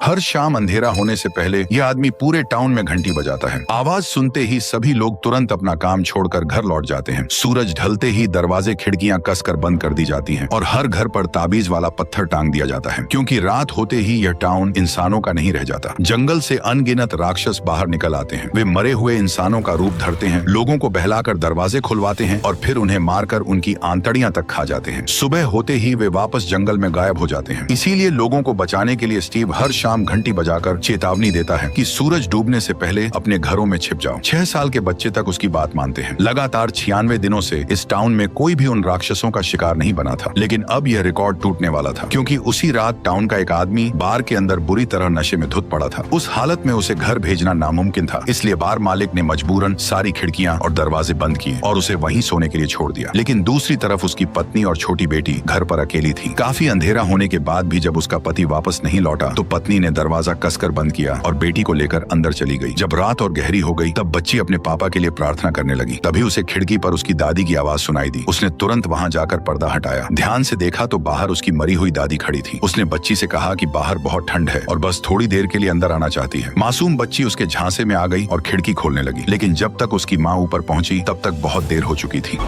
हर शाम अंधेरा होने से पहले यह आदमी पूरे टाउन में घंटी बजाता है। आवाज सुनते ही सभी लोग तुरंत अपना काम छोड़कर घर लौट जाते हैं। सूरज ढलते ही दरवाजे खिड़कियां कसकर बंद कर दी जाती हैं और हर घर पर ताबीज वाला पत्थर टांग दिया जाता है, क्योंकि रात होते ही यह टाउन इंसानों का नहीं रह जाता। जंगल से अनगिनत राक्षस बाहर निकल आते हैं। वे मरे हुए इंसानों का रूप धरते हैं, लोगों को बहलाकर दरवाजे खुलवाते हैं और फिर उन्हें मारकर उनकी आंतड़ियां तक खा जाते हैं। सुबह होते ही वे वापस जंगल में गायब हो जाते हैं। इसीलिए लोगों को बचाने के लिए स्टीव हर शाम घंटी बजाकर चेतावनी देता है कि सूरज डूबने से पहले अपने घरों में छिप जाओ। 6 साल के बच्चे तक उसकी बात मानते हैं। लगातार 96 दिनों से इस टाउन में कोई भी उन राक्षसों का शिकार नहीं बना था, लेकिन अब यह रिकॉर्ड टूटने वाला था, क्योंकि उसी रात टाउन का एक आदमी बार के अंदर बुरी तरह नशे में धुत पड़ा था। उस हालत में उसे घर भेजना नामुमकिन था, इसलिए बार मालिक ने मजबूरन सारी खिड़कियां और दरवाजे बंद किए और उसे वहीं सोने के लिए छोड़ दिया। लेकिन दूसरी तरफ उसकी पत्नी और छोटी बेटी घर पर अकेली थी। काफी अंधेरा होने के बाद भी जब उसका पति वापस नहीं लौटा तो पत्नी ने दरवाजा कसकर बंद किया और बेटी को लेकर अंदर चली गई। जब रात और गहरी हो गई तब बच्ची अपने पापा के लिए प्रार्थना करने लगी। तभी उसे खिड़की पर उसकी दादी की आवाज सुनाई दी। उसने तुरंत वहां जाकर पर्दा हटाया। ध्यान से देखा तो बाहर उसकी मरी हुई दादी खड़ी थी। उसने बच्ची से कहा कि बाहर बहुत ठंड है और बस थोड़ी देर के लिए अंदर आना चाहती है। मासूम बच्ची उसके झांसे में आ गई और खिड़की खोलने लगी, लेकिन जब तक उसकी माँ ऊपर पहुंची तब तक बहुत देर हो चुकी थी।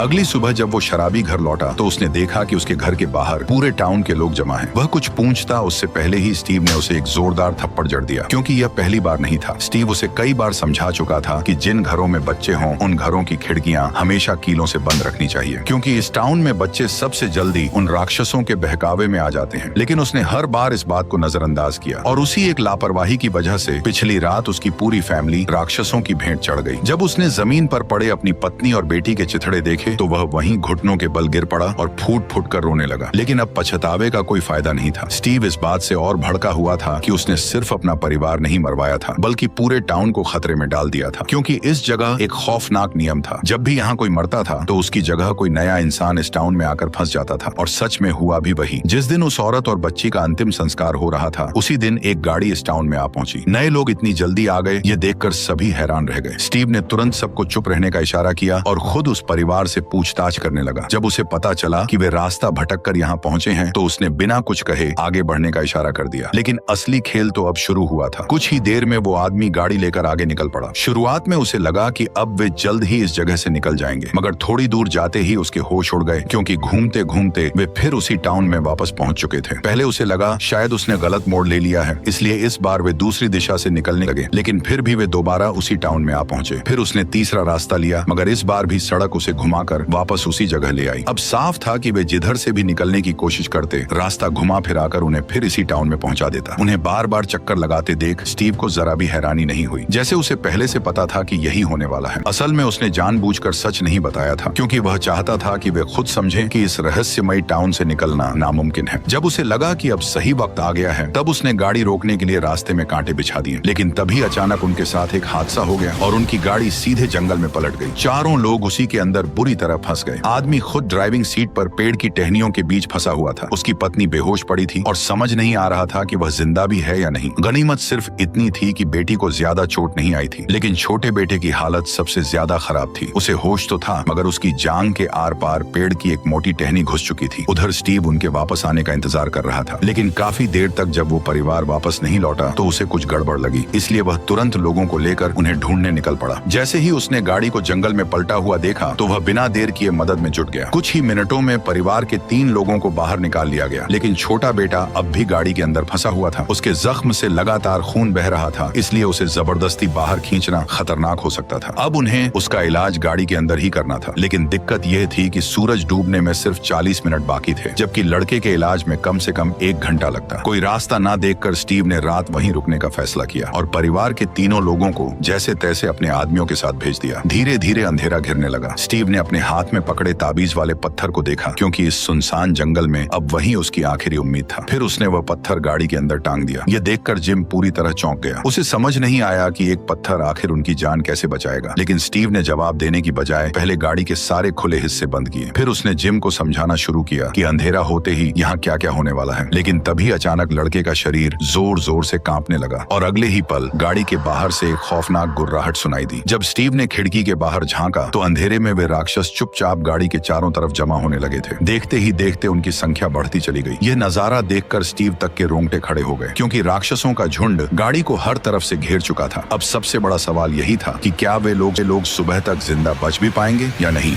अगली सुबह जब वो शराबी घर लौटा तो उसने देखा कि उसके घर के बाहर पूरे टाउन के लोग जमा हैं। वह कुछ पूछता उससे पहले ही स्टीव ने उसे एक जोरदार थप्पड़ जड़ दिया, क्योंकि यह पहली बार नहीं था। स्टीव उसे कई बार समझा चुका था कि जिन घरों में बच्चे हों उन घरों की खिड़कियां हमेशा कीलों से बंद रखनी चाहिए, क्योंकि इस टाउन में बच्चे सबसे जल्दी उन राक्षसों के बहकावे में आ जाते हैं। लेकिन उसने हर बार इस बात को नजरअंदाज किया और उसी एक लापरवाही की वजह से पिछली रात उसकी पूरी फैमिली राक्षसों की भेंट चढ़ गई। जब उसने जमीन पर पड़े अपनी पत्नी और बेटी के चिथड़े देखे तो वह वहीं घुटनों के बल गिर पड़ा और फूट फूट कर रोने लगा। लेकिन अब पछतावे का कोई फायदा नहीं था। स्टीव इस बात से और भड़का हुआ था कि उसने सिर्फ अपना परिवार नहीं मरवाया था, बल्कि पूरे टाउन को खतरे में डाल दिया था, क्योंकि इस जगह एक खौफनाक नियम था। जब भी यहाँ कोई मरता था तो उसकी जगह कोई नया इंसान इस टाउन में आकर फंस जाता था। और सच में हुआ भी वही। जिस दिन उस औरत और बच्ची का अंतिम संस्कार हो रहा था, उसी दिन एक गाड़ी इस टाउन में आ पहुंची। नए लोग इतनी जल्दी आ गए, ये देखकर सभी हैरान रह गए। स्टीव ने तुरंत सबको चुप रहने का इशारा किया और खुद उस परिवार से पूछताछ करने लगा। जब उसे पता चला कि वे रास्ता भटक कर यहाँ पहुंचे हैं तो उसने बिना कुछ कहे आगे बढ़ने का इशारा कर दिया। लेकिन असली खेल तो अब शुरू हुआ था। कुछ ही देर में वो आदमी गाड़ी लेकर आगे निकल पड़ा। शुरुआत में उसे लगा कि अब वे जल्द ही इस जगह से निकल जाएंगे, मगर थोड़ी दूर जाते ही उसके होश उड़ गए, क्योंकि घूमते घूमते वे फिर उसी टाउन में वापस पहुंच चुके थे। पहले उसे लगा शायद उसने गलत मोड़ ले लिया है, इसलिए इस बार वे दूसरी दिशा से निकलने लगे। लेकिन फिर भी वे दोबारा उसी टाउन में आ पहुंचे। फिर उसने तीसरा रास्ता लिया, मगर इस बार भी सड़क उसे घुमाकर वापस उसी जगह ले आई। अब साफ था कि वे जिधर से भी निकलने की कोशिश करते, रास्ता घुमा फिराकर उन्हें फिर इसी टाउन में पहुंचा देता। उन्हें बार बार चक्कर लगाते देख स्टीव को जरा भी हैरानी नहीं हुई, जैसे उसे पहले से पता था कि यही होने वाला है। असल में उसने जानबूझकर सच नहीं बताया था, क्योंकि वह चाहता था कि वे खुद समझें कि इस रहस्यमयी टाउन से निकलना नामुमकिन है। जब उसे लगा कि अब सही वक्त आ गया है, तब उसने गाड़ी रोकने के लिए रास्ते में कांटे बिछा दिए। लेकिन तभी अचानक उनके साथ एक हादसा हो गया और उनकी गाड़ी सीधे जंगल में पलट गई। चारों लोग उसी के अंदर बुरी तरह फंस गए। आदमी खुद ड्राइविंग सीट पर पेड़ की टहनियों के बीच फंसा हुआ था। उसकी पत्नी बेहोश पड़ी थी और समझ नहीं आ रहा था कि वह जिंदा भी है या नहीं। गनीमत सिर्फ इतनी थी कि बेटी को ज्यादा चोट नहीं आई थी, लेकिन छोटे बेटे की हालत सबसे ज्यादा खराब थी। उसे होश तो था, मगर उसकी जांघ के आर पार पेड़ की एक मोटी टहनी घुस चुकी थी। उधर स्टीव उनके वापस आने का इंतजार कर रहा था, लेकिन काफी देर तक जब वो परिवार वापस नहीं लौटा तो उसे कुछ गड़बड़ लगी। इसलिए वह तुरंत लोगों को लेकर उन्हें ढूंढने निकल पड़ा। जैसे ही उसने गाड़ी को जंगल में पलटा हुआ देखा तो वह बिना देर किए मदद में जुट गया। कुछ ही मिनटों में परिवार के 3 लोगों को बाहर निकाल लिया गया, लेकिन छोटा बेटा अब भी गाड़ी के अंदर फंसा हुआ था। उसके जख्म से लगातार खून बह रहा था, इसलिए उसे जबरदस्ती बाहर खींचना खतरनाक हो सकता था। अब उन्हें उसका इलाज गाड़ी के अंदर ही करना था, लेकिन दिक्कत यह थी कि सूरज डूबने में सिर्फ 40 मिनट बाकी थे, जबकि लड़के के इलाज में कम से कम 1 घंटा लगता। कोई रास्ता ना देखकर स्टीव ने रात वहीं रुकने का फैसला किया और परिवार के तीनों लोगों को जैसे तैसे अपने आदमियों के साथ भेज दिया। धीरे धीरे अंधेरा घिरने लगा। स्टीव ने अपने हाथ में पकड़े ताबीज वाले पत्थर को देखा, क्योंकि इस सुनसान जंगल में अब वही उसकी आखिरी उम्मीद था। फिर उसने वह पत्थर गाड़ी के अंदर टांग दिया। यह देखकर जिम पूरी तरह चौंक गया। उसे समझ नहीं आया कि एक पत्थर आखिर उनकी जान कैसे बचाएगा, लेकिन स्टीव ने जवाब देने की बजाय पहले गाड़ी के सारे खुले हिस्से बंद किए। फिर उसने जिम को समझाना शुरू किया कि अंधेरा होते ही यहाँ क्या क्या होने वाला है। लेकिन तभी अचानक लड़के का शरीर जोर जोर से कांपने लगा और अगले ही पल गाड़ी के बाहर से एक खौफनाक गुर्राहट सुनाई दी। जब स्टीव ने खिड़की के बाहर झांका तो अंधेरे में वे राक्षस राक्षस चुपचाप गाड़ी के चारों तरफ जमा होने लगे थे। देखते ही देखते उनकी संख्या बढ़ती चली गई। यह नजारा देखकर स्टीव तक के रोंगटे खड़े हो गए, क्योंकि राक्षसों का झुंड गाड़ी को हर तरफ से घेर चुका था। अब सबसे बड़ा सवाल यही था कि क्या वे लोग सुबह तक जिंदा बच भी पाएंगे या नहीं।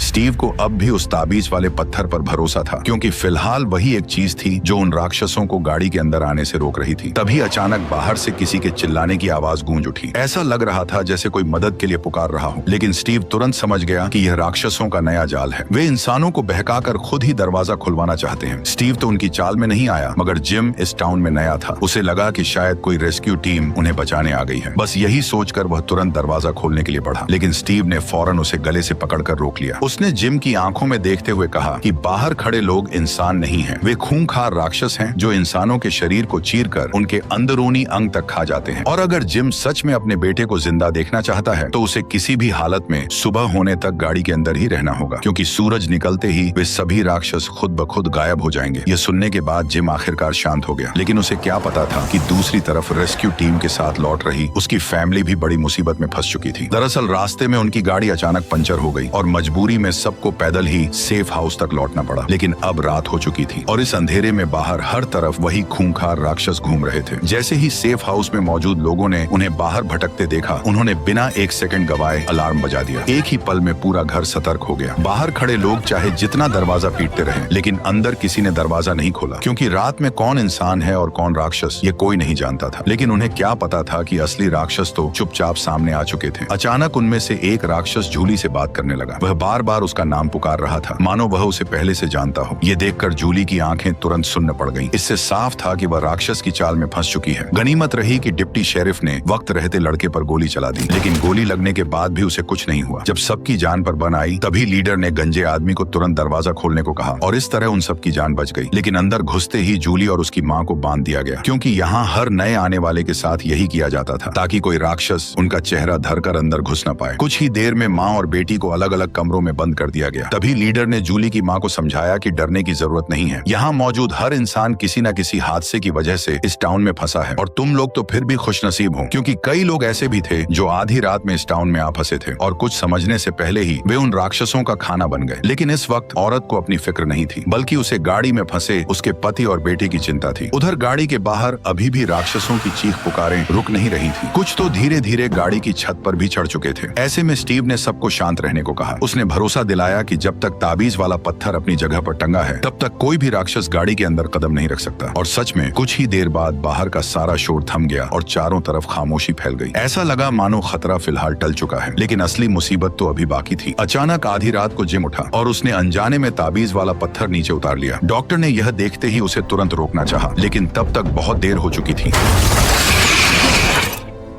स्टीव को अब भी उस ताबीज वाले पत्थर पर भरोसा था, क्योंकि फिलहाल वही एक चीज थी जो उन राक्षसों को गाड़ी के अंदर आने से रोक रही थी। तभी अचानक बाहर से किसी के चिल्लाने की आवाज गूंज उठी। ऐसा लग रहा था जैसे कोई मदद के लिए पुकार रहा हो, लेकिन स्टीव तुरंत समझ गया कि यह राक्षसों का नया जाल है। वे इंसानों को बहकाकर खुद ही दरवाजा खुलवाना चाहते हैं। स्टीव तो उनकी चाल में नहीं आया, मगर जिम इस टाउन में नया था। उसे लगा कि शायद कोई रेस्क्यू टीम उन्हें बचाने आ गई है। बस यही सोचकर वह तुरंत दरवाजा खोलने के लिए बढ़ा, लेकिन स्टीव ने फौरन उसे गले से पकड़कर रोक लिया। उसने जिम की आंखों में देखते हुए कहा कि बाहर खड़े लोग इंसान नहीं हैं, वे खूंखार राक्षस हैं जो इंसानों के शरीर को चीरकर उनके अंदरूनी अंग तक खा जाते हैं। और अगर जिम सच में अपने बेटे को जिंदा देखना चाहता है तो उसे किसी भी हालत में सुबह होने तक गाड़ी के अंदर ही रहना होगा, क्योंकि सूरज निकलते ही वे सभी राक्षस खुद ब खुद गायब हो जाएंगे। यह सुनने के बाद जिम आखिरकार शांत हो गया, लेकिन उसे क्या पता था कि दूसरी तरफ रेस्क्यू टीम के साथ लौट रही उसकी फैमिली भी बड़ी मुसीबत में फंस चुकी थी। दरअसल रास्ते में उनकी गाड़ी अचानक पंचर हो गई और मजबूरी में सबको पैदल ही सेफ हाउस तक लौटना पड़ा। लेकिन अब रात हो चुकी थी और इस अंधेरे में बाहर हर तरफ वही खूंखार राक्षस घूम रहे थे। जैसे ही सेफ हाउस में मौजूद लोगों ने उन्हें बाहर भटकते देखा, उन्होंने बिना एक सेकंड गवाए अलार्म बजा दिया। एक ही पल में पूरा घर सतर्क हो गया। बाहर खड़े लोग चाहे जितना दरवाजा पीटते रहे, लेकिन अंदर किसी ने दरवाजा नहीं खोला, क्योंकि रात में कौन इंसान है और कौन राक्षस ये कोई नहीं जानता था। लेकिन उन्हें क्या पता था कि असली राक्षस तो चुपचाप सामने आ चुके थे। अचानक उनमें से एक राक्षस जूली से बात करने लगा। वह बार बार उसका नाम पुकार रहा था, मानो वह उसे पहले से जानता हो। ये देखकर जूली की आंखें तुरंत सुन्न पड़ गईं। इससे साफ था कि वह राक्षस की चाल में फंस चुकी है। गनीमत रही कि डिप्टी शेरिफ ने वक्त रहते लड़के पर गोली चला दी, लेकिन गोली लगने के बाद भी उसे कुछ नहीं हुआ। जब सबकी जान पर बन आई, तभी लीडर ने गंजे आदमी को तुरंत दरवाजा खोलने को कहा और इस तरह उन सबकी जान बच गई। लेकिन अंदर घुसते ही जूली और उसकी माँ को बांध दिया गया, क्योंकि यहाँ हर नए आने वाले के साथ यही किया जाता था, ताकि कोई राक्षस उनका चेहरा धरकर अंदर घुस न पाए। कुछ ही देर में माँ और बेटी को अलग अलग कमरों में बंद कर दिया गया। तभी लीडर ने जूली की माँ को समझाया कि डरने की जरूरत नहीं है। यहाँ मौजूद हर इंसान किसी न किसी हादसे की वजह से इस टाउन में फंसा है, और तुम लोग तो फिर भी खुशनसीब हो, क्योंकि कई लोग ऐसे भी थे जो आधी रात में इस टाउन में आ फंसे थे और कुछ समझने से पहले ही वे उन राक्षसों का खाना बन गए। लेकिन इस वक्त औरत को अपनी फिक्र नहीं थी, बल्कि उसे गाड़ी में फंसे उसके पति और बेटे की चिंता थी। उधर गाड़ी के बाहर अभी भी राक्षसों की चीख पुकारें रुक नहीं रही थी। कुछ तो धीरे धीरे गाड़ी की छत पर भी चढ़ चुके थे। ऐसे में स्टीव ने सबको शांत रहने को कहा। उसने भरोसा दिलाया कि जब तक ताबीज वाला पत्थर अपनी जगह पर टंगा है, तब तक कोई भी राक्षस गाड़ी के अंदर कदम नहीं रख सकता। और सच में कुछ ही देर बाद बाहर का सारा शोर थम गया और चारों तरफ खामोशी फैल गई। ऐसा लगा मानो खतरा फिलहाल टल चुका है, लेकिन असली मुसीबत तो अभी बाकी थी। अचानक आधी रात को जिम उठा और उसने अनजाने में ताबीज वाला पत्थर नीचे उतार लिया। डॉक्टर ने यह देखते ही उसे तुरंत रोकना चाहा, लेकिन तब तक बहुत देर हो चुकी थी।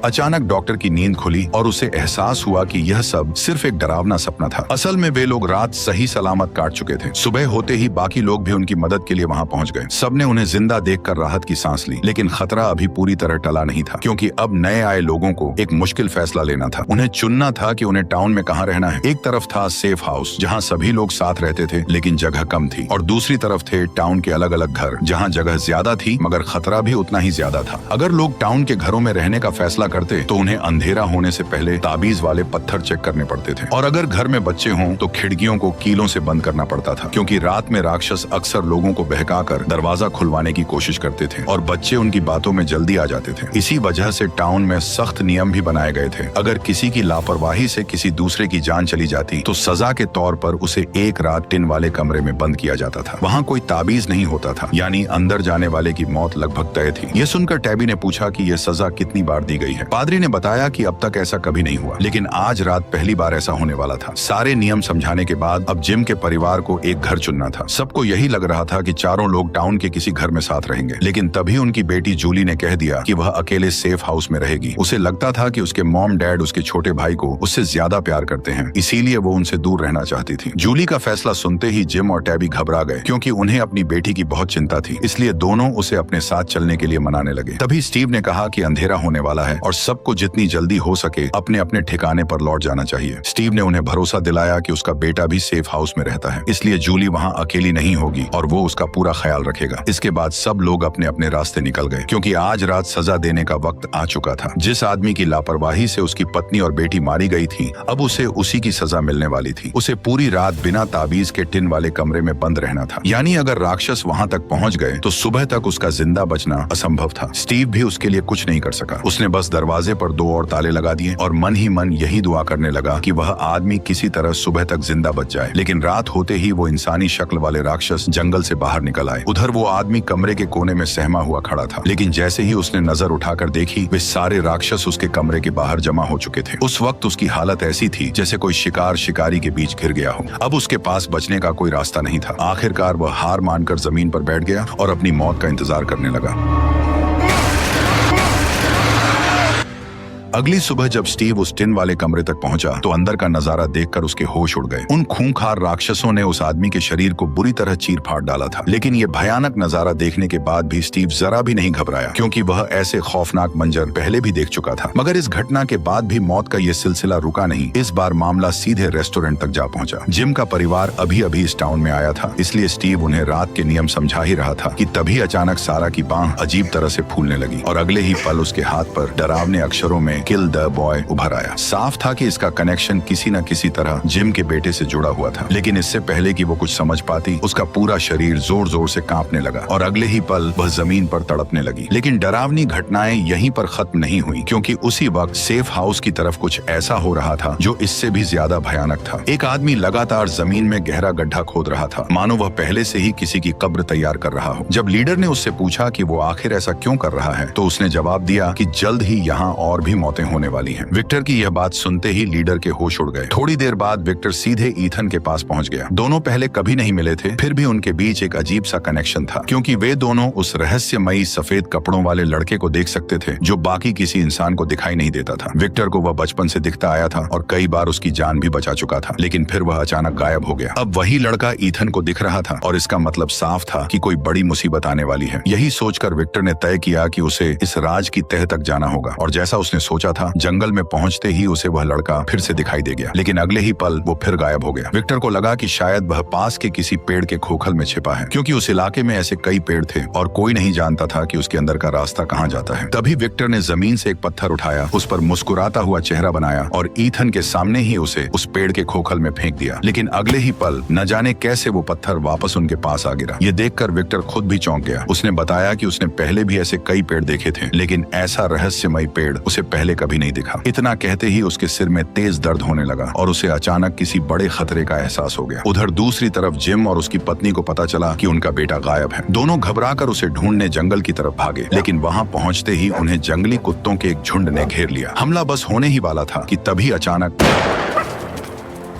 अचानक डॉक्टर की नींद खुली और उसे एहसास हुआ कि यह सब सिर्फ एक डरावना सपना था। असल में वे लोग रात सही सलामत काट चुके थे। सुबह होते ही बाकी लोग भी उनकी मदद के लिए वहां पहुंच गए। सबने उन्हें जिंदा देखकर राहत की सांस ली, लेकिन खतरा अभी पूरी तरह टला नहीं था, क्योंकि अब नए आए लोगों को एक मुश्किल फैसला लेना था। उन्हें चुनना था कि उन्हें टाउन में कहाँ रहना है। एक तरफ था सेफ हाउस, जहाँ सभी लोग साथ रहते थे लेकिन जगह कम थी, और दूसरी तरफ थे टाउन के अलग अलग घर, जहाँ जगह ज्यादा थी मगर खतरा भी उतना ही ज्यादा था। अगर लोग टाउन के घरों में रहने का फैसला करते तो उन्हें अंधेरा होने से पहले ताबीज वाले पत्थर चेक करने पड़ते थे, और अगर घर में बच्चे हों तो खिड़कियों को कीलों से बंद करना पड़ता था, क्योंकि रात में राक्षस अक्सर लोगों को बहकाकर दरवाजा खुलवाने की कोशिश करते थे और बच्चे उनकी बातों में जल्दी आ जाते थे। इसी वजह से टाउन में सख्त नियम भी बनाए गए थे। अगर किसी की लापरवाही से किसी दूसरे की जान चली जाती तो सजा के तौर पर उसे एक रात टिन वाले कमरे में बंद किया जाता था। वहाँ कोई ताबीज नहीं होता था, यानी अंदर जाने वाले की मौत लगभग तय थी। यह सुनकर टैबी ने पूछा कि यह सजा कितनी बार दी गई है। पादरी ने बताया कि अब तक ऐसा कभी नहीं हुआ, लेकिन आज रात पहली बार ऐसा होने वाला था। सारे नियम समझाने के बाद अब जिम के परिवार को एक घर चुनना था। सबको यही लग रहा था कि चारों लोग टाउन के किसी घर में साथ रहेंगे, लेकिन तभी उनकी बेटी जूली ने कह दिया कि वह अकेले सेफ हाउस में रहेगी। उसे लगता था कि उसके मॉम डैड उसके छोटे भाई को उससे ज्यादा प्यार करते हैं, इसीलिए वो उनसे दूर रहना चाहती थी। जूली का फैसला सुनते ही जिम और टैबी घबरा गए, क्योंकि उन्हें अपनी बेटी की बहुत चिंता थी। इसलिए दोनों उसे अपने साथ चलने के लिए मनाने लगे। तभी स्टीव ने कहा कि अंधेरा होने वाला है और सबको जितनी जल्दी हो सके अपने अपने ठिकाने पर लौट जाना चाहिए। स्टीव ने उन्हें भरोसा दिलाया कि उसका बेटा भी सेफ हाउस में रहता है, इसलिए जूली वहाँ अकेली नहीं होगी और वो उसका पूरा ख्याल रखेगा। इसके बाद सब लोग अपने अपने रास्ते निकल गए, क्योंकि आज रात सजा देने का वक्त आ चुका था। जिस आदमी की लापरवाही से उसकी पत्नी और बेटी मारी गई थी, अब उसे उसी की सजा मिलने वाली थी। उसे पूरी रात बिना ताबीज के टिन वाले कमरे में बंद रहना था। यानी अगर राक्षस वहाँ तक पहुँच गए तो सुबह तक उसका जिंदा बचना असंभव था। स्टीव भी उसके लिए कुछ नहीं कर सका। उसने बस दरवाजे पर 2 और ताले लगा दिए और मन ही मन यही दुआ करने लगा कि वह आदमी किसी तरह सुबह तक जिंदा बच जाए। लेकिन रात होते ही वो इंसानी शक्ल वाले राक्षस जंगल से बाहर निकल आए। उधर वो आदमी कमरे के कोने में सहमा हुआ खड़ा था, लेकिन जैसे ही उसने नजर उठाकर देखी, वे सारे राक्षस उसके कमरे के बाहर जमा हो चुके थे। उस वक्त उसकी हालत ऐसी थी जैसे कोई शिकार शिकारी के बीच घिर गया हो। अब उसके पास बचने का कोई रास्ता नहीं था। आखिरकार वह हार मानकर जमीन पर बैठ गया और अपनी मौत का इंतजार करने लगा। अगली सुबह जब स्टीव उस टिन वाले कमरे तक पहुंचा तो अंदर का नजारा देखकर उसके होश उड़ गए। उन खूंखार राक्षसों ने उस आदमी के शरीर को बुरी तरह चीर फाड़ डाला था। लेकिन ये भयानक नजारा देखने के बाद भी स्टीव जरा भी नहीं घबराया, क्योंकि वह ऐसे खौफनाक मंजर पहले भी देख चुका था। मगर इस घटना के बाद भी मौत का ये सिलसिला रुका नहीं। इस बार मामला सीधे रेस्टोरेंट तक जा पहुंचा। जिम का परिवार अभी अभी इस टाउन में आया था, इसलिए स्टीव उन्हें रात के नियम समझा ही रहा था कि तभी अचानक सारा की बांह अजीब तरह से फूलने लगी और अगले ही पल उसके हाथ पर डरावने अक्षरों में किल द बॉय उभर आया। साफ था कि इसका कनेक्शन किसी न किसी तरह जिम के बेटे से जुड़ा हुआ था। लेकिन इससे पहले कि वो कुछ समझ पाती, उसका पूरा शरीर जोर जोर से कांपने लगा और अगले ही पल वह जमीन पर तड़पने लगी। लेकिन डरावनी घटनाएं यहीं पर खत्म नहीं हुई, क्योंकि उसी वक्त सेफ हाउस की तरफ कुछ ऐसा हो रहा था जो इससे भी ज्यादा भयानक था। एक आदमी लगातार जमीन में गहरा गड्ढा खोद रहा था, मानो वह पहले से ही किसी की कब्र तैयार कर रहा हो। जब लीडर ने उससे पूछा कि वो आखिर ऐसा क्यों कर रहा है, तो उसने जवाब दिया कि जल्द ही यहाँ और भी मौतें होने वाली हैं। विक्टर की यह बात सुनते ही लीडर के होश उड़ गए। थोड़ी देर बाद विक्टर सीधे ईथन के पास पहुंच गया। दोनों पहले कभी नहीं मिले थे, फिर भी उनके बीच एक अजीब सा कनेक्शन था, क्योंकि वे दोनों उस रहस्यमयी सफेद कपड़ों वाले लड़के को देख सकते थे जो बाकी किसी इंसान को दिखाई नहीं देता था। विक्टर को वह बचपन से दिखता आया था और कई बार उसकी जान भी बचा चुका था, लेकिन फिर वह अचानक गायब हो गया। अब वही लड़का ईथन को दिख रहा था और इसका मतलब साफ था कि कोई बड़ी मुसीबत आने वाली है। यही सोचकर विक्टर ने तय किया कि उसे इस राज की तह तक जाना होगा, और जैसा उसने सोचा था, जंगल में पहुंचते ही उसे वह लड़का फिर से दिखाई दे गया। लेकिन अगले ही पल वो फिर गायब हो गया। विक्टर को लगा कि शायद वह पास के किसी पेड़ के खोखल में छिपा है, क्योंकि उस इलाके में ऐसे कई पेड़ थे और कोई नहीं जानता था कि उसके अंदर का रास्ता कहाँ जाता है। तभी विक्टर ने जमीन से एक पत्थर उठाया, उस पर मुस्कुराता हुआ चेहरा बनाया और ईथन के सामने ही उसे उस पेड़ के खोखल में फेंक दिया। लेकिन अगले ही पल न जाने कैसे वो पत्थर वापस उनके पास आ गिरा। ये देखकर विक्टर खुद भी चौंक गया। उसने बताया कि उसने पहले भी ऐसे कई पेड़ देखे थे, लेकिन ऐसा रहस्यमयी पेड़ उसे पहले कभी नहीं दिखा। इतना कहते ही उसके सिर में तेज दर्द होने लगा और उसे अचानक किसी बड़े खतरे का एहसास हो गया। उधर दूसरी तरफ जिम और उसकी पत्नी को पता चला कि उनका बेटा गायब है। दोनों घबराकर उसे ढूंढने जंगल की तरफ भागे, लेकिन वहां पहुंचते ही उन्हें जंगली कुत्तों के एक झुंड ने घेर लिया। हमला बस होने ही वाला था कि तभी अचानक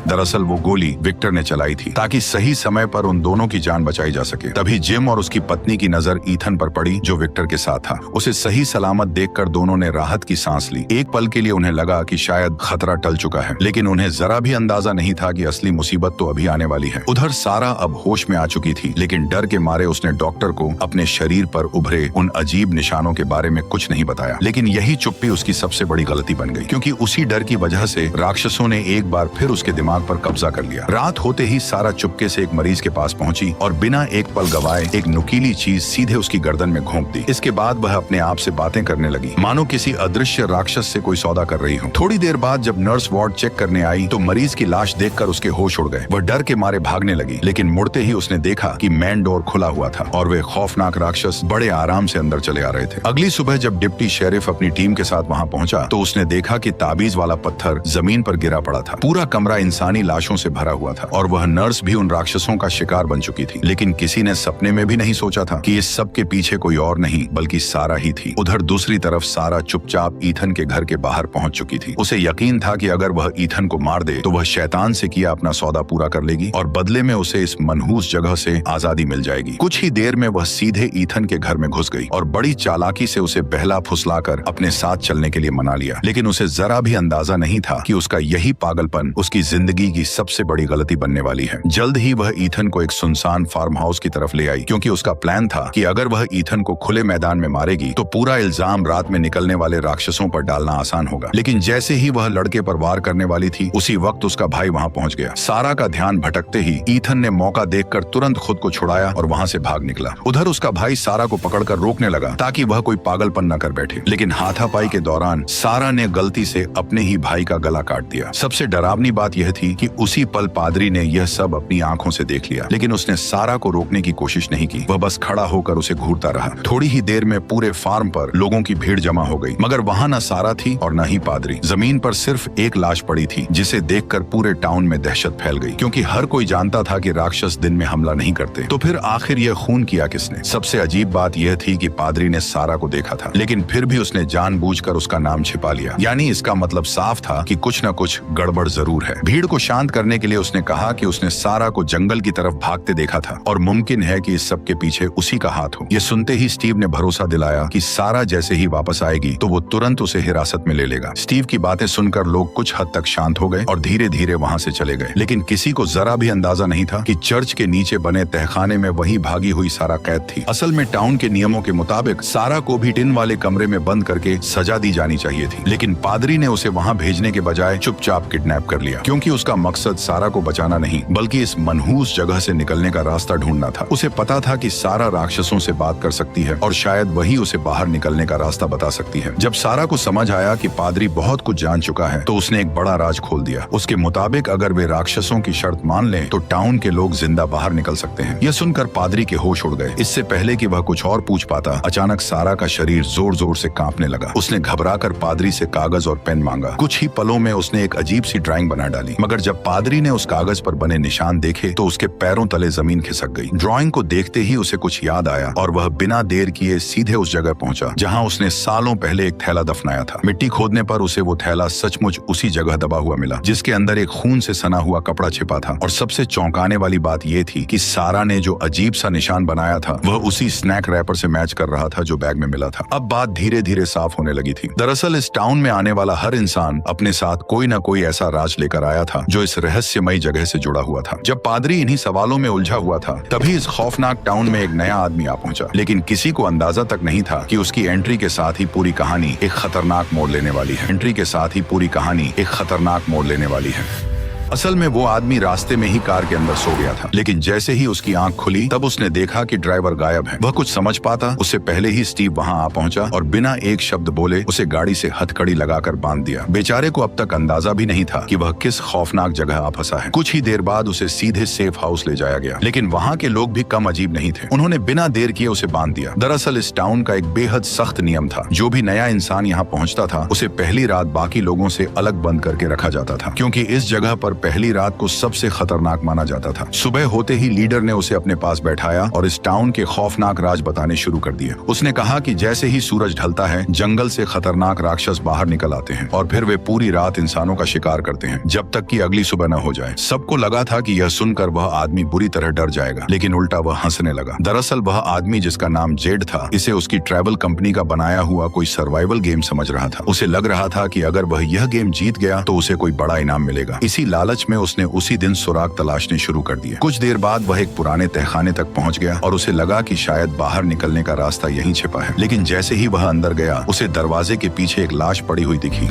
दरअसल वो गोली विक्टर ने चलाई थी ताकि सही समय पर उन दोनों की जान बचाई जा सके। तभी जिम और उसकी पत्नी की नजर ईथन पर पड़ी जो विक्टर के साथ था। उसे सही सलामत देखकर दोनों ने राहत की सांस ली। एक पल के लिए उन्हें लगा कि शायद खतरा टल चुका है, लेकिन उन्हें जरा भी अंदाजा नहीं था कि असली मुसीबत तो अभी आने वाली है। उधर सारा अब होश में आ चुकी थी, लेकिन डर के मारे उसने डॉक्टर को अपने शरीर पर उभरे उन अजीब निशानों के बारे में कुछ नहीं बताया। लेकिन यही चुप्पी उसकी सबसे बड़ी गलती बन गई, क्योंकि उसी डर की वजह से राक्षसों ने एक बार फिर उसके दिमाग पर कब्जा कर लिया। रात होते ही सारा चुपके से एक मरीज के पास पहुंची और बिना एक पल गवाए एक नुकीली चीज सीधे उसकी गर्दन में घोंप दी। इसके बाद वह अपने आप से बातें करने लगी, मानो किसी अदृश्य राक्षस से कोई सौदा कर रही हो। थोड़ी देर बाद जब नर्स वार्ड चेक करने आई तो मरीज की लाश देखकर उसके होश उड़ गए। वह डर के मारे भागने लगी, लेकिन मुड़ते ही उसने देखा कि मेन डोर खुला हुआ था और वे खौफनाक राक्षस बड़े आराम से अंदर चले आ रहे थे। अगली सुबह जब डिप्टी शेरिफ अपनी टीम के साथ वहां पहुंचा तो उसने देखा कि ताबीज वाला पत्थर जमीन पर गिरा पड़ा था। पूरा कमरा इंसानी लाशों से भरा हुआ था और वह नर्स भी उन राक्षसों का शिकार बन चुकी थी। लेकिन किसी ने सपने में भी नहीं सोचा था कि इस सब के पीछे कोई और नहीं बल्कि सारा ही थी। उधर दूसरी तरफ सारा चुपचाप ईथन के घर के बाहर पहुंच चुकी थी। उसे यकीन था कि अगर वह ईथन को मार दे तो वह शैतान से किया अपना सौदा पूरा कर लेगी और बदले में उसे इस मनहूस जगह से आजादी मिल जाएगी। कुछ ही देर में वह सीधे ईथन के घर में घुस गई और बड़ी चालाकी से उसे बहला फुसलाकर अपने साथ चलने के लिए मना लिया। लेकिन उसे जरा भी अंदाजा नहीं था कि उसका यही पागलपन उसकी जिंदगी जिंदगी की सबसे बड़ी गलती बनने वाली है। जल्द ही वह ईथन को एक सुनसान फार्म हाउस की तरफ ले आई, क्योंकि उसका प्लान था कि अगर वह ईथन को खुले मैदान में मारेगी तो पूरा इल्जाम रात में निकलने वाले राक्षसों पर डालना आसान होगा। लेकिन जैसे ही वह लड़के पर वार करने वाली थी, उसी वक्त उसका भाई वहां पहुंच गया। सारा का ध्यान भटकते ही ईथन ने मौका देखकर तुरंत खुद को छुड़ाया और वहां से भाग निकला। उधर उसका भाई सारा को पकड़कर रोकने लगा ताकि वह कोई पागलपन न कर बैठे, लेकिन हाथापाई के दौरान सारा ने गलती से अपने ही भाई का गला काट दिया। सबसे डरावनी बात यह थी कि उसी पल पादरी ने यह सब अपनी आंखों से देख लिया, लेकिन उसने सारा को रोकने की कोशिश नहीं की। वह बस खड़ा होकर उसे घूरता रहा। थोड़ी ही देर में पूरे फार्म पर लोगों की भीड़ जमा हो गई, मगर वहां न सारा थी और न ही पादरी। जमीन पर सिर्फ एक लाश पड़ी थी, जिसे देखकर पूरे टाउन में दहशत फैल गई, क्योंकि हर कोई जानता था कि राक्षस दिन में हमला नहीं करते। तो फिर आखिर यह खून किया किसने? सबसे अजीब बात यह थी कि पादरी ने सारा को देखा था, लेकिन फिर भी उसने जानबूझकर उसका नाम छिपा लिया। यानी इसका मतलब साफ था कि कुछ न कुछ गड़बड़ जरूर है। भीड़ को शांत करने के लिए उसने कहा कि उसने सारा को जंगल की तरफ भागते देखा था और मुमकिन है कि इस सब के पीछे उसी का हाथ हो। यह सुनते ही स्टीव ने भरोसा दिलाया कि सारा जैसे ही वापस आएगी तो वो तुरंत उसे हिरासत में ले लेगा। स्टीव की बातें सुनकर लोग कुछ हद तक शांत हो गए और धीरे धीरे वहां से चले गए, लेकिन किसी को जरा भी अंदाजा नहीं था कि चर्च के नीचे बने तहखाने में वही भागी हुई सारा कैद थी। असल में टाउन के नियमों के मुताबिक सारा को भी टिन वाले कमरे में बंद करके सजा दी जानी चाहिए थी, लेकिन पादरी ने उसे वहां भेजने के बजाय चुपचाप किडनैप कर लिया, क्योंकि उसका मकसद सारा को बचाना नहीं बल्कि इस मनहूस जगह से निकलने का रास्ता ढूंढना था। उसे पता था कि सारा राक्षसों से बात कर सकती है और शायद वही उसे बाहर निकलने का रास्ता बता सकती है। जब सारा को समझ आया कि पादरी बहुत कुछ जान चुका है, तो उसने एक बड़ा राज खोल दिया। उसके मुताबिक अगर वे राक्षसों की शर्त मान लें तो टाउन के लोग जिंदा बाहर निकल सकते हैं। यह सुनकर पादरी के होश उड़ गए। इससे पहले कि वह कुछ और पूछ पाता, अचानक सारा का शरीर जोर जोर से कांपने लगा। उसने घबराकर पादरी से कागज और पेन मांगा। कुछ ही पलों में उसने एक अजीब सी ड्राइंग बना डाली, मगर जब पादरी ने उस कागज पर बने निशान देखे तो उसके पैरों तले जमीन खिसक गई। ड्राइंग को देखते ही उसे कुछ याद आया और वह बिना देर किए सीधे उस जगह पहुंचा जहां उसने सालों पहले एक थैला दफनाया था। मिट्टी खोदने पर उसे वो थैला सचमुच उसी जगह दबा हुआ मिला, जिसके अंदर एक खून से सना हुआ कपड़ा छिपा था। और सबसे चौंकाने वाली बात यह थी कि सारा ने जो अजीब सा निशान बनाया था वह उसी स्नैक रैपर से मैच कर रहा था जो बैग में मिला था। अब बात धीरे धीरे साफ होने लगी थी। दरअसल इस टाउन में आने वाला हर इंसान अपने साथ कोई न कोई ऐसा राज लेकर आया था जो इस रहस्यमयी जगह से जुड़ा हुआ था। जब पादरी इन्हीं सवालों में उलझा हुआ था, तभी इस खौफनाक टाउन में एक नया आदमी आ पहुंचा, लेकिन किसी को अंदाजा तक नहीं था कि उसकी एंट्री के साथ ही पूरी कहानी एक खतरनाक मोड़ लेने वाली है। एंट्री के साथ ही पूरी कहानी एक खतरनाक मोड़ लेने वाली है। असल में वो आदमी रास्ते में ही कार के अंदर सो गया था, लेकिन जैसे ही उसकी आंख खुली तब उसने देखा कि ड्राइवर गायब है। वह कुछ समझ पाता उससे पहले ही स्टीव वहां आ पहुंचा और बिना एक शब्द बोले उसे गाड़ी से हथकड़ी लगाकर बांध दिया। बेचारे को अब तक अंदाजा भी नहीं था कि वह किस खौफनाक जगह आ फंसा है। कुछ ही देर बाद उसे सीधे सेफ हाउस ले जाया गया, लेकिन वहां के लोग भी कम अजीब नहीं थे। उन्होंने बिना देर किए उसे बांध दिया। दरअसल इस टाउन का एक बेहद सख्त नियम था, जो भी नया इंसान यहाँ पहुंचता था उसे पहली रात बाकी लोगों से अलग बंद करके रखा जाता था, क्योंकि इस जगह पर पहली रात को सबसे खतरनाक माना जाता था। सुबह होते ही लीडर ने उसे अपने पास बैठाया और इस टाउन के खौफनाक राज बताने शुरू कर दिए। उसने कहा कि जैसे ही सूरज ढलता है, जंगल से खतरनाक राक्षस बाहर निकल आते हैं और फिर वे पूरी रात इंसानों का शिकार करते हैं जब तक कि अगली सुबह न हो जाए। सबको लगा था कि यह सुनकर वह आदमी बुरी तरह डर जाएगा, लेकिन उल्टा वह हंसने लगा। दरअसल वह आदमी, जिसका नाम जेड था, इसे उसकी ट्रैवल कंपनी का बनाया हुआ कोई सर्वाइवल गेम समझ रहा था। उसे लग रहा था कि अगर वह यह गेम जीत गया तो उसे कोई बड़ा इनाम मिलेगा। इसी लालच में उसने उसी दिन सुराग तलाशने शुरू कर दिए। कुछ देर बाद वह एक पुराने तहखाने तक पहुंच गया और उसे लगा कि शायद बाहर निकलने का रास्ता यहीं छिपा है, लेकिन जैसे ही वह अंदर गया उसे दरवाजे के पीछे एक लाश पड़ी हुई दिखी।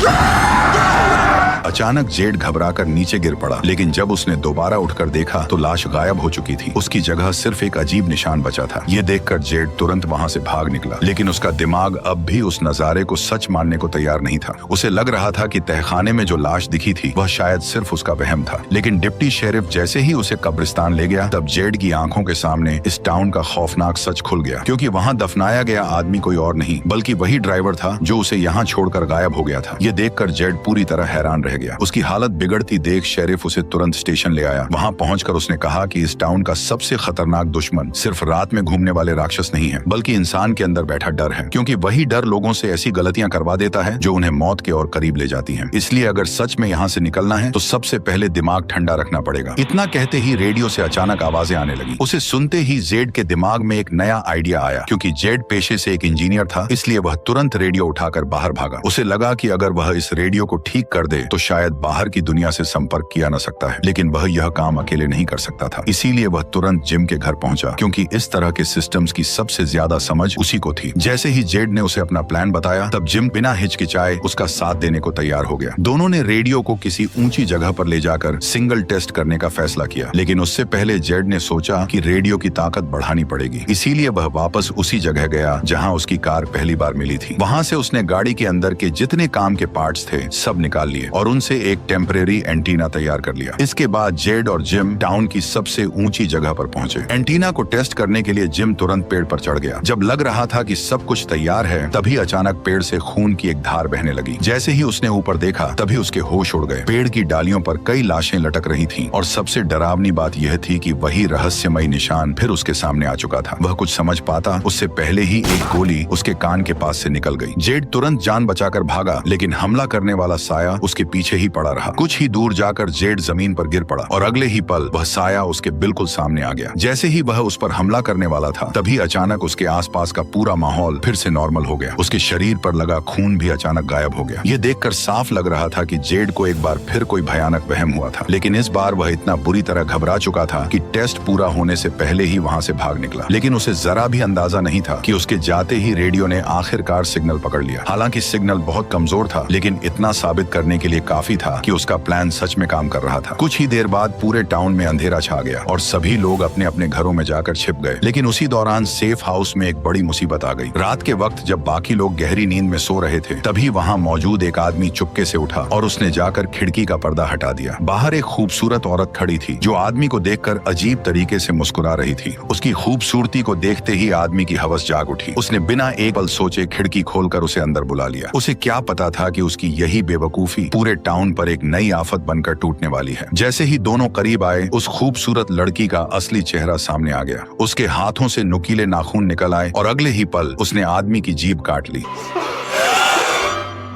अचानक जेड घबराकर नीचे गिर पड़ा, लेकिन जब उसने दोबारा उठकर देखा तो लाश गायब हो चुकी थी। उसकी जगह सिर्फ एक अजीब निशान बचा था। ये देखकर जेड तुरंत वहां से भाग निकला, लेकिन उसका दिमाग अब भी उस नजारे को सच मानने को तैयार नहीं था। उसे लग रहा था कि तहखाने में जो लाश दिखी थी वह शायद सिर्फ उसका वहम था। लेकिन डिप्टी शेरिफ जैसे ही उसे कब्रिस्तान ले गया, तब जेड की आंखों के सामने इस टाउन का खौफनाक सच खुल गया, क्योंकि वहां दफनाया गया आदमी कोई और नहीं बल्कि वही ड्राइवर था जो उसे यहाँ छोड़कर गायब हो गया था। ये देखकर जेड पूरी तरह हैरान रह गया। उसकी हालत बिगड़ती देख शेरिफ उसे तुरंत स्टेशन ले आया। वहां पहुंचकर उसने कहा कि इस टाउन का सबसे खतरनाक दुश्मन सिर्फ रात में घूमने वाले राक्षस नहीं है, बल्कि इंसान के अंदर बैठा डर है, क्योंकि वही डर लोगों से ऐसी गलतियां करवा देता है जो उन्हें मौत के और करीब ले जाती हैं। इसलिए अगर सच में यहाँ से निकलना है तो सबसे पहले दिमाग ठंडा रखना पड़ेगा। इतना कहते ही रेडियो से अचानक आवाजें आने लगी। उसे सुनते ही जेड के दिमाग में एक नया आइडिया आया। क्योंकि जेड पेशे से एक इंजीनियर था, इसलिए वह तुरंत रेडियो उठाकर बाहर भागा। उसे लगा कि अगर वह इस रेडियो को ठीक कर दे तो शायद बाहर की दुनिया से संपर्क किया न सकता है, लेकिन वह यह काम अकेले नहीं कर सकता था। इसीलिए वह तुरंत जिम के घर पहुंचा, क्योंकि इस तरह के सिस्टम्स की सबसे ज्यादा समझ उसी को थी। जैसे ही जेड ने उसे अपना प्लान बताया, तब जिम बिना हिचकिचाए उसका साथ देने को तैयार हो गया। दोनों ने रेडियो को किसी ऊंची जगह पर ले जाकर सिंगल टेस्ट करने का फैसला किया, लेकिन उससे पहले जेड ने सोचा कि रेडियो की ताकत बढ़ानी पड़ेगी। इसीलिए वह वापस उसी जगह गया जहां उसकी कार पहली बार मिली थी। वहां से उसने गाड़ी के अंदर के जितने काम के पार्ट्स थे सब निकाल लिए और उनसे एक टेम्परेरी एंटीना तैयार कर लिया। इसके बाद जेड और जिम टाउन की सबसे ऊंची जगह पर पहुंचे। एंटीना को टेस्ट करने के लिए जिम तुरंत पेड़ पर चढ़ गया। जब लग रहा था कि सब कुछ तैयार है, तभी अचानक पेड़ से खून की एक धार बहने लगी। जैसे ही उसने ऊपर देखा, तभी उसके होश उड़ गए। पेड़ की डालियों पर कई लाशें लटक रही थीं और सबसे डरावनी बात यह थी कि वही रहस्यमयी निशान फिर उसके सामने आ चुका था। वह कुछ समझ पाता उससे पहले ही एक गोली उसके कान के पास से निकल गई। जेड तुरंत जान बचाकर भागा, लेकिन हमला करने वाला साया उसके पीछे ही पड़ा रहा। कुछ ही दूर जाकर जेड जमीन पर गिर पड़ा और अगले ही पल वह साया उसके बिल्कुल सामने आ गया। जैसे ही वह उस पर हमला करने वाला था, तभी अचानक उसके आसपास का पूरा माहौल फिर से नॉर्मल हो गया। उसके शरीर पर लगा खून भी अचानक गायब हो गया। ये देखकर साफ लग रहा था कि जेड को एक बार फिर कोई भयानक वहम हुआ था, लेकिन इस बार वह इतना बुरी तरह घबरा चुका था कि टेस्ट पूरा होने से पहले ही वहां से भाग निकला। लेकिन उसे जरा भी अंदाजा नहीं था कि उसके जाते ही रेडियो ने आखिरकार सिग्नल पकड़ लिया। हालांकि सिग्नल बहुत कमजोर था, लेकिन इतना साबित करने के लिए काफी था कि उसका प्लान सच में काम कर रहा था। कुछ ही देर बाद पूरे टाउन में अंधेरा छा गया और सभी लोग अपने अपने घरों में जाकर छिप गए। लेकिन उसी दौरान सेफ हाउस में एक बड़ी मुसीबत आ गई। रात के वक्त जब बाकी लोग गहरी नींद में सो रहे थे, तभी वहां मौजूद एक आदमी चुपके से उठा और उसने जाकर खिड़की का पर्दा हटा दिया। बाहर एक खूबसूरत औरत खड़ी थी, जो आदमी को देखकर अजीब तरीके से मुस्कुरा रही थी। उसकी खूबसूरती को देखते ही आदमी की हवस जाग उठी। उसने बिना एक पल सोचे खिड़की खोलकर उसे अंदर बुला लिया। उसे क्या पता था कि उसकी यही बेवकूफी पूरे टाउन पर एक नई आफत बनकर टूटने वाली है। जैसे ही दोनों करीब आए, उस खूबसूरत लड़की का असली चेहरा सामने आ गया। उसके हाथों से नुकीले नाखून निकल आए और अगले ही पल उसने आदमी की जीभ काट ली।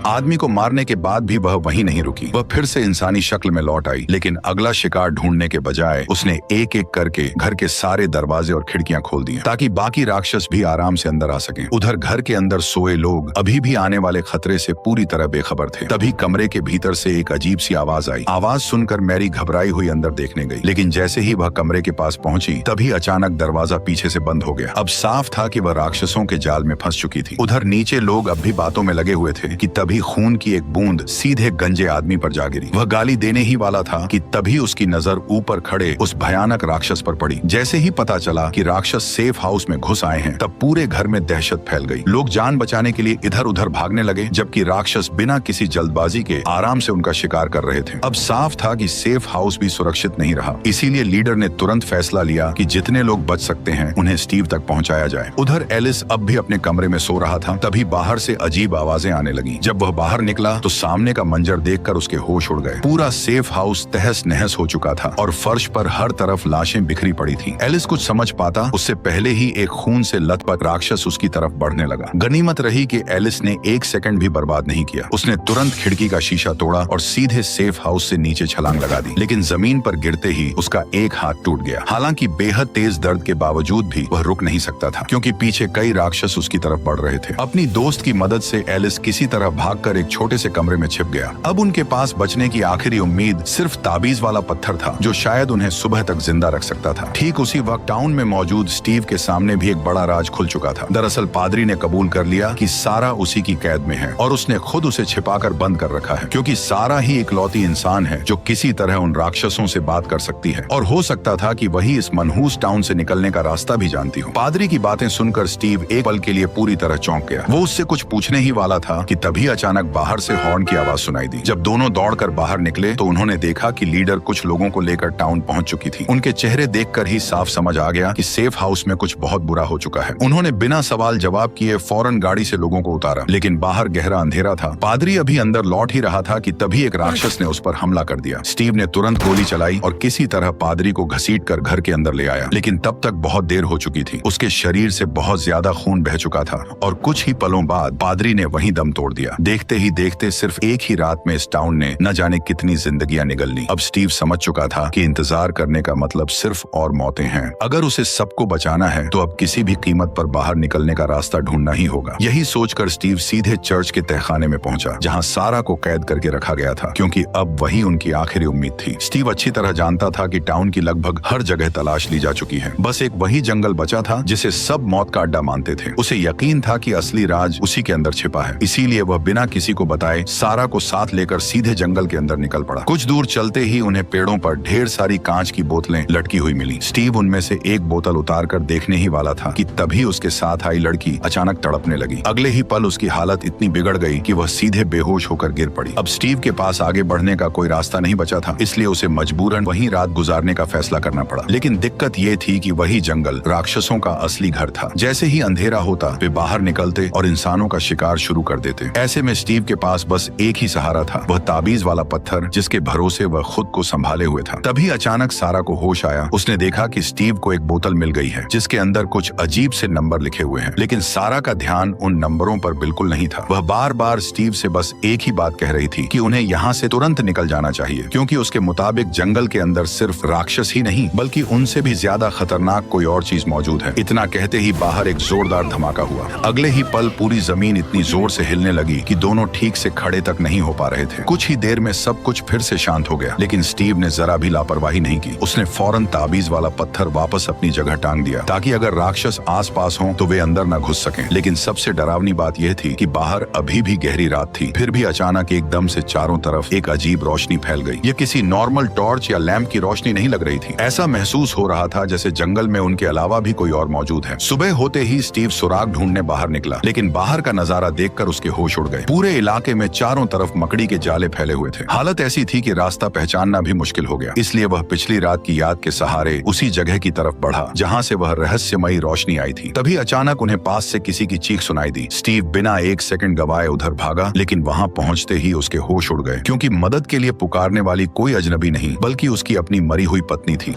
आदमी को मारने के बाद भी वह वहीं नहीं रुकी। वह फिर से इंसानी शक्ल में लौट आई, लेकिन अगला शिकार ढूंढने के बजाय उसने एक एक करके घर के सारे दरवाजे और खिड़कियां खोल दी, ताकि बाकी राक्षस भी आराम से अंदर आ सकें। उधर घर के अंदर सोए लोग अभी भी आने वाले खतरे से पूरी तरह बेखबर थे। तभी कमरे के भीतर से एक अजीब सी आवाज आई। आवाज सुनकर मैरी घबराई हुई अंदर देखने गई, लेकिन जैसे ही वह कमरे के पास पहुंची, तभी अचानक दरवाजा पीछे से बंद हो गया। अब साफ था कि वह राक्षसों के जाल में फंस चुकी थी। उधर नीचे लोग अब भी बातों में लगे हुए थे कि तभी खून की एक बूंद सीधे गंजे आदमी पर जा गिरी। वह गाली देने ही वाला था कि तभी उसकी नजर ऊपर खड़े उस भयानक राक्षस पर पड़ी। जैसे ही पता चला कि राक्षस सेफ हाउस में घुस आए हैं, तब पूरे घर में दहशत फैल गई। लोग जान बचाने के लिए इधर उधर भागने लगे, जबकि राक्षस बिना किसी जल्दबाजी के आराम से उनका शिकार कर रहे थे। अब साफ था कि सेफ हाउस भी सुरक्षित नहीं रहा। इसीलिए लीडर ने तुरंत फैसला लिया कि जितने लोग बच सकते हैं उन्हें स्टीव तक पहुंचाया जाए। उधर एलिस अब भी अपने कमरे में सो रहा था। तभी बाहर से अजीब आवाजें आने लगी। जब वह बाहर निकला तो सामने का मंजर देखकर उसके होश उड़ गए। पूरा सेफ हाउस तहस नहस हो चुका था और फर्श पर हर तरफ लाशें बिखरी पड़ी थी। एलिस कुछ समझ पाता उससे पहले ही एक खून से लथपथ राक्षस उसकी तरफ बढ़ने लगा। गनीमत रही कि एलिस ने एक सेकंड भी बर्बाद नहीं किया। उसने तुरंत खिड़की का शीशा तोड़ा और सीधे सेफ हाउस से नीचे छलांग लगा दी, लेकिन जमीन पर गिरते ही उसका एक हाथ टूट गया। हालांकि बेहद तेज दर्द के बावजूद भी वह रुक नहीं सकता था, क्योंकि पीछे कई राक्षस उसकी तरफ बढ़ रहे थे। अपनी दोस्त की मदद से एलिस किसी तरह भागकर एक छोटे से कमरे में छिप गया। अब उनके पास बचने की आखिरी उम्मीद सिर्फ ताबीज वाला पत्थर था, जो शायद उन्हें सुबह तक जिंदा रख सकता था। ठीक उसी वक्त टाउन में मौजूद स्टीव के सामने भी एक बड़ा राज खुल चुका था। दरअसल पादरी ने कबूल कर लिया कि सारा उसी की कैद में है और उसने खुद उसे छिपाकर बंद कर रखा है, क्योंकि सारा ही इकलौती इंसान है जो किसी तरह उन राक्षसों से बात कर सकती है। और हो सकता था कि वही इस मनहूस टाउन से निकलने का रास्ता भी जानती हो। पादरी की बातें सुनकर स्टीव एक पल के लिए पूरी तरह चौंक गया। वो उससे कुछ पूछने ही वाला था कि तभी अचानक बाहर से हॉर्न की आवाज सुनाई दी। जब दोनों दौड़कर बाहर निकले तो उन्होंने देखा कि लीडर कुछ लोगों को लेकर टाउन पहुंच चुकी थी। उनके चेहरे देखकर ही साफ समझ आ गया कि सेफ हाउस में कुछ बहुत बुरा हो चुका है। उन्होंने बिना सवाल जवाब किए फौरन गाड़ी से लोगों को उतारा, लेकिन बाहर गहरा अंधेरा था। पादरी अभी अंदर लौट ही रहा था कि तभी एक राक्षस ने उस पर हमला कर दिया। स्टीव ने तुरंत गोली चलाई और किसी तरह पादरी को घसीटकर घर के अंदर ले आया, लेकिन तब तक बहुत देर हो चुकी थी। उसके शरीर से बहुत ज्यादा खून बह चुका था और कुछ ही पलों बाद पादरी ने वहीं दम तोड़ दिया। देखते ही देखते सिर्फ एक ही रात में इस टाउन ने न जाने कितनी जिंदगियां निगल ली। अब स्टीव समझ चुका था कि इंतजार करने का मतलब सिर्फ और मौतें हैं। अगर उसे सबको बचाना है तो अब किसी भी कीमत पर बाहर निकलने का रास्ता ढूंढना ही होगा। यही सोचकर स्टीव सीधे चर्च के तहखाने में पहुंचा, जहां सारा को कैद करके रखा गया था, क्योंकि अब वही उनकी आखिरी उम्मीद थी। स्टीव अच्छी तरह जानता था कि टाउन की लगभग हर जगह तलाश ली जा चुकी है, बस एक वही जंगल बचा था जिसे सब मौत का अड्डा मानते थे। उसे यकीन था कि असली राज उसी के अंदर छिपा है, इसीलिए वह बिना किसी को बताए सारा को साथ लेकर सीधे जंगल के अंदर निकल पड़ा। कुछ दूर चलते ही उन्हें पेड़ों पर ढेर सारी कांच की बोतलें लटकी हुई मिली। स्टीव उनमें से एक बोतल उतार कर देखने ही वाला था कि तभी उसके साथ आई लड़की अचानक तड़पने लगी। अगले ही पल उसकी हालत इतनी बिगड़ गई कि वह सीधे बेहोश होकर गिर पड़ी। अब स्टीव के पास आगे बढ़ने का कोई रास्ता नहीं बचा था, इसलिए उसे मजबूरन वहीं रात गुजारने का फैसला करना पड़ा। लेकिन दिक्कत ये थी कि वही जंगल राक्षसों का असली घर था। जैसे ही अंधेरा होता वे बाहर निकलते और इंसानों का शिकार शुरू कर देते। ऐसे में स्टीव के पास बस एक ही सहारा था, वह ताबीज वाला पत्थर जिसके भरोसे वह खुद को संभाले हुए था। तभी अचानक सारा को होश आया। उसने देखा कि स्टीव को एक बोतल मिल गई है जिसके अंदर कुछ अजीब से नंबर लिखे हुए हैं, लेकिन सारा का ध्यान उन नंबरों पर बिल्कुल नहीं था। वह बार बार स्टीव से बस एक ही बात कह रही थी कि उन्हें यहाँ से तुरंत निकल जाना चाहिए, क्योंकि उसके मुताबिक जंगल के अंदर सिर्फ राक्षस ही नहीं बल्कि उनसे भी ज्यादा खतरनाक कोई और चीज मौजूद है। इतना कहते ही बाहर एक जोरदार धमाका हुआ। अगले ही पल पूरी जमीन इतनी जोर से हिलने लगी कि दोनों ठीक से खड़े तक नहीं हो पा रहे थे। कुछ ही देर में सब कुछ फिर से शांत हो गया, लेकिन स्टीव ने जरा भी लापरवाही नहीं की। उसने फौरन ताबीज वाला पत्थर वापस अपनी जगह टांग दिया, ताकि अगर राक्षस आसपास हों तो वे अंदर न घुस सकें। लेकिन सबसे डरावनी बात यह थी कि बाहर अभी भी गहरी रात थी, फिर भी अचानक एकदम से चारों तरफ एक अजीब रोशनी फैल गई। ये किसी नॉर्मल टॉर्च या लैंप की रोशनी नहीं लग रही थी। ऐसा महसूस हो रहा था जैसे जंगल में उनके अलावा भी कोई और मौजूद है। सुबह होते ही स्टीव सुराग ढूंढने बाहर निकला, लेकिन बाहर का नजारा देखकर उसके होश उड़ गए। पूरे इलाके में चारों तरफ मकड़ी के जाले फैले हुए थे। हालत ऐसी थी कि रास्ता पहचानना भी मुश्किल हो गया। इसलिए वह पिछली रात की याद के सहारे उसी जगह की तरफ बढ़ा जहां से वह रहस्यमयी रोशनी आई थी। तभी अचानक उन्हें पास से किसी की चीख सुनाई दी। स्टीव बिना एक सेकंड गवाए उधर भागा, लेकिन वहां पहुंचते ही उसके होश उड़ गए, क्योंकि मदद के लिए पुकारने वाली कोई अजनबी नहीं बल्कि उसकी अपनी मरी हुई पत्नी थी।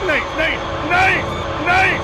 नहीं नहीं नहीं नहीं।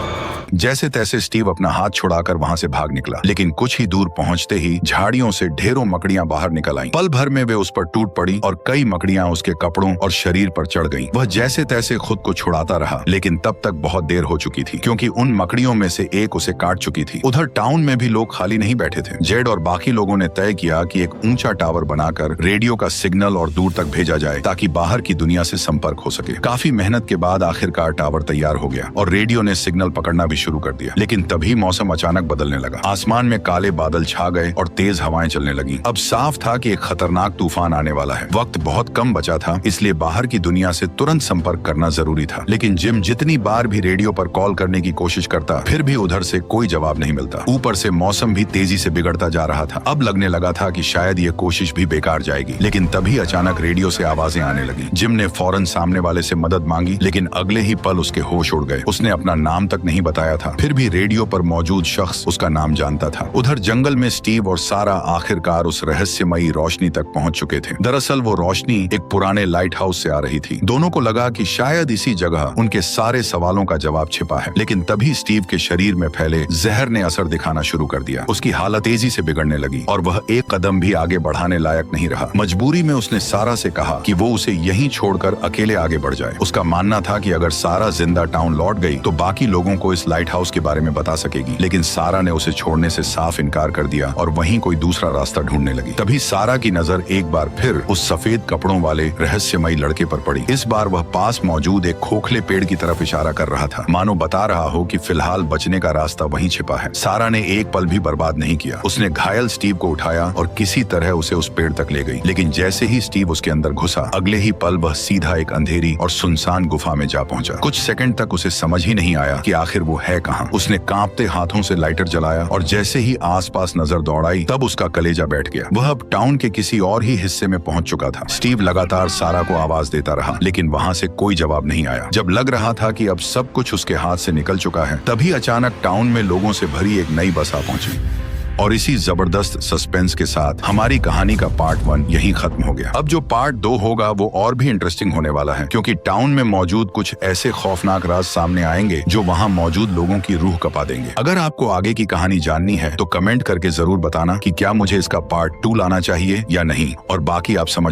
जैसे तैसे स्टीव अपना हाथ छुड़ाकर वहां से भाग निकला, लेकिन कुछ ही दूर पहुंचते ही झाड़ियों से ढेरों मकड़ियां बाहर निकल आईं। पल भर में वे उस पर टूट पड़ी और कई मकड़ियां उसके कपड़ों और शरीर पर चढ़ गईं। वह जैसे तैसे खुद को छुड़ाता रहा, लेकिन तब तक बहुत देर हो चुकी थी, क्योंकि उन मकड़ियों में से एक उसे काट चुकी थी। उधर टाउन में भी लोग खाली नहीं बैठे थे। जेड और बाकी लोगों ने तय किया कि एक ऊंचा टावर बनाकर रेडियो का सिग्नल और दूर तक भेजा जाए, ताकि बाहर की दुनिया से संपर्क हो सके। काफी मेहनत के बाद आखिरकार टावर तैयार हो गया और रेडियो ने सिग्नल पकड़ना भी शुरू कर दिया। लेकिन तभी मौसम अचानक बदलने लगा। आसमान में काले बादल छा गए और तेज हवाएं चलने लगी। अब साफ था कि एक खतरनाक तूफान आने वाला है। वक्त बहुत कम बचा था, इसलिए बाहर की दुनिया से तुरंत संपर्क करना जरूरी था। लेकिन जिम जितनी बार भी रेडियो पर कॉल करने की कोशिश करता, फिर भी उधर से कोई जवाब नहीं मिलता। ऊपर से मौसम भी तेजी से बिगड़ता जा रहा था। अब लगने लगा था कि शायद ये कोशिश भी बेकार जाएगी। लेकिन तभी अचानक रेडियो से आवाजें आने लगी। जिम ने फौरन सामने वाले से मदद मांगी, लेकिन अगले ही पल उसके होश उड़ गए। उसने अपना नाम तक नहीं बताया था, फिर भी रेडियो पर मौजूद शख्स उसका नाम जानता था। उधर जंगल में स्टीव और सारा आखिरकार उस रहस्यमयी रोशनी तक पहुंच चुके थे। दरअसल वो रोशनी एक पुराने लाइट हाउस से आ रही थी। दोनों को लगा कि शायद इसी जगह उनके सारे सवालों का जवाब छिपा है। लेकिन तभी स्टीव के शरीर में फैले जहर ने असर दिखाना शुरू कर दिया। उसकी हालत तेजी से बिगड़ने लगी और वह एक कदम भी आगे बढ़ाने लायक नहीं रहा। मजबूरी में उसने सारा से कहा कि वो उसे यहीं छोड़कर अकेले आगे बढ़ जाए। उसका मानना था कि अगर सारा जिंदा टाउन लौट गई तो बाकी लोगों को इस लाइट हाउस के बारे में बता सकेगी। लेकिन सारा ने उसे छोड़ने से साफ इनकार कर दिया और वहीं कोई दूसरा रास्ता ढूंढने लगी। तभी सारा की नजर एक बार फिर उस सफेद कपड़ों वाले रहस्यमयी लड़के पर पड़ी। इस बार वह पास मौजूद एक खोखले पेड़ की तरफ इशारा कर रहा था, मानो बता रहा हो कि फिलहाल बचने का रास्ता वहीं छिपा है। सारा ने एक पल भी बर्बाद नहीं किया। उसने घायल स्टीव को उठाया और किसी तरह उसे उस पेड़ तक ले गई। लेकिन जैसे ही स्टीव उसके अंदर घुसा, अगले ही पल वह सीधा एक अंधेरी और सुनसान गुफा में जा पहुंचा। कुछ सेकंड तक उसे समझ ही नहीं आया कि आखिर वो है कहां। उसने कांपते हाथों से लाइटर जलाया और जैसे ही आसपास नजर दौड़ाई, तब उसका कलेजा बैठ गया। वह अब टाउन के किसी और ही हिस्से में पहुंच चुका था। स्टीव लगातार सारा को आवाज देता रहा, लेकिन वहां से कोई जवाब नहीं आया। जब लग रहा था कि अब सब कुछ उसके हाथ से निकल चुका है, तभी अचानक टाउन में लोगों से भरी एक नई बस आ पहुंची। और इसी जबरदस्त सस्पेंस के साथ हमारी कहानी का पार्ट 1 यहीं खत्म हो गया। अब जो पार्ट 2 होगा वो और भी इंटरेस्टिंग होने वाला है, क्योंकि टाउन में मौजूद कुछ ऐसे खौफनाक राज सामने आएंगे जो वहाँ मौजूद लोगों की रूह कपा देंगे। अगर आपको आगे की कहानी जाननी है तो कमेंट करके जरूर बताना कि क्या मुझे इसका पार्ट 2 लाना चाहिए या नहीं, और बाकी आप समझ